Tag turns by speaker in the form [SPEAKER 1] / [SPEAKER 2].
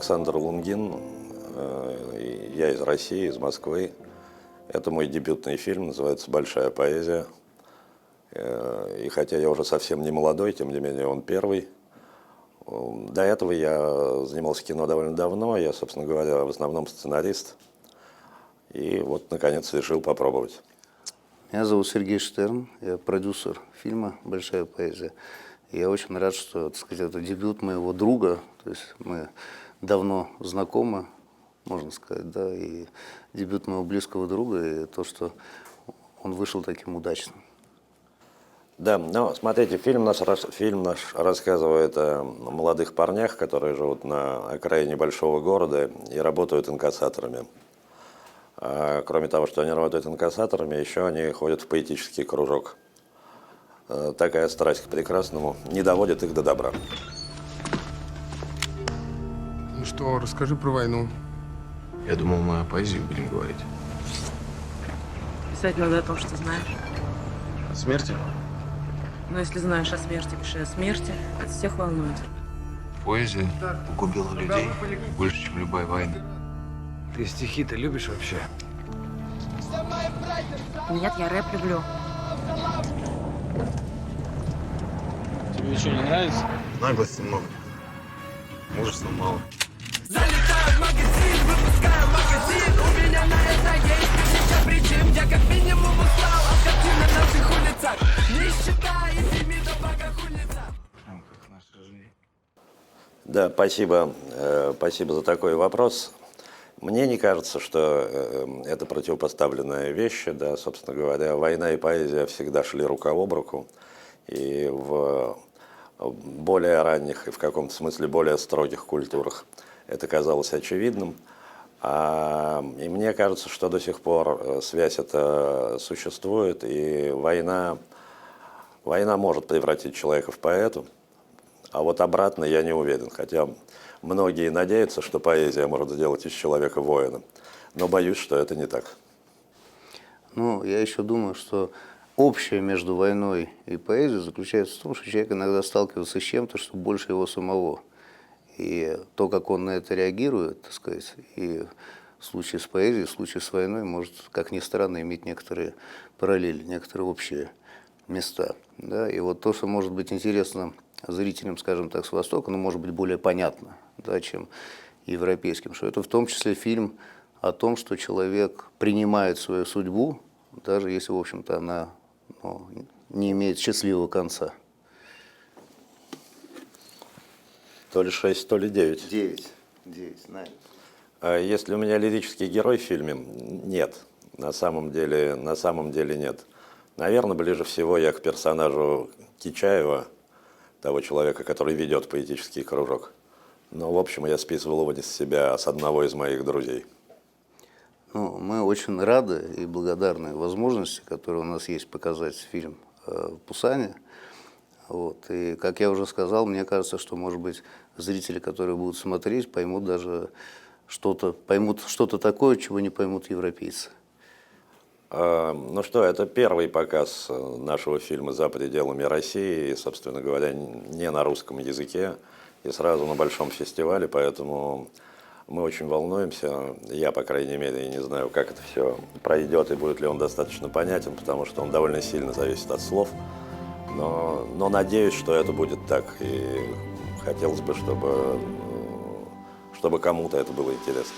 [SPEAKER 1] Александр Лунгин, я из России, из Москвы. Это мой дебютный фильм, называется «Большая поэзия». И хотя я уже совсем не молодой, тем не менее он первый. До этого я занимался кино довольно давно, я, собственно говоря, в основном сценарист. И вот, наконец, решил попробовать.
[SPEAKER 2] Меня зовут Сергей Штерн, я продюсер фильма «Большая поэзия». Я очень рад, что, так сказать, это дебют моего друга, то есть мы давно знакомы, можно сказать, да, и дебют моего близкого друга, и то, что он вышел таким удачным.
[SPEAKER 1] Да, но смотрите, фильм наш рассказывает о молодых парнях, которые живут на окраине большого города и работают инкассаторами. А кроме того, что они работают инкассаторами, еще они ходят в поэтический кружок. Такая страсть к прекрасному не доводит их до добра.
[SPEAKER 3] Ну что, расскажи про войну.
[SPEAKER 4] Я думал, мы о поэзии будем говорить.
[SPEAKER 5] Писать надо о том, что знаешь.
[SPEAKER 4] О смерти?
[SPEAKER 5] Но если знаешь о смерти, пиши о смерти. Это всех волнует.
[SPEAKER 4] Поэзия погубила людей больше, чем любая война.
[SPEAKER 6] Ты стихи-то любишь вообще?
[SPEAKER 5] Нет, я рэп люблю.
[SPEAKER 6] Тебе что, не нравится?
[SPEAKER 4] Наглости много. Мужества мало.
[SPEAKER 7] Залетаю в магазин, выпускаю магазин. У меня на это есть тысяча причин. Я как минимум устал от картин на наших улицах. Не считая эфемидов в богохульницах.
[SPEAKER 6] Прям как наша жизнь.
[SPEAKER 1] Да, спасибо. Спасибо за такой вопрос. Мне не кажется, что это противопоставленные вещи. Да, собственно говоря, война и поэзия всегда шли рука об руку. И в более ранних и в каком-то смысле более строгих культурах это казалось очевидным. И мне кажется, что до сих пор связь эта существует, и война может превратить человека в поэта, а вот обратно я не уверен. Хотя многие надеются, что поэзия может сделать из человека воина, но боюсь, что это не так.
[SPEAKER 2] Ну, я еще думаю, что общее между войной и поэзией заключается в том, что человек иногда сталкивается с чем-то, что больше его самого. И то, как он на это реагирует, так сказать, и в случае с поэзией, в случае с войной, может, как ни странно, иметь некоторые параллели, некоторые общие места. Да? И вот то, что может быть интересно зрителям, скажем так, с Востока, но может быть более понятно, да, чем европейским, что это в том числе фильм о том, что человек принимает свою судьбу, даже если, в общем-то, она не имеет счастливого конца.
[SPEAKER 1] То ли 6, то ли 9.
[SPEAKER 2] 9, знаю.
[SPEAKER 1] Если у меня лирический герой в фильме, нет. На самом деле нет. Наверное, ближе всего я к персонажу Кичаева, того человека, который ведет поэтический кружок. Но, в общем, я списывал его не с себя, а с одного из моих друзей.
[SPEAKER 2] Ну, мы очень рады и благодарны возможности, которые у нас есть показать фильм в Пусане. Вот. И, как я уже сказал, мне кажется, что, может быть, зрители, которые будут смотреть, поймут что-то такое, чего не поймут европейцы.
[SPEAKER 1] Ну что, это первый показ нашего фильма «За пределами России», и, собственно говоря, не на русском языке, и сразу на большом фестивале, поэтому мы очень волнуемся. Я, по крайней мере, не знаю, как это все пройдет и будет ли он достаточно понятен, потому что он довольно сильно зависит от слов. Но надеюсь, что это будет так, и хотелось бы, чтобы кому-то это было интересно.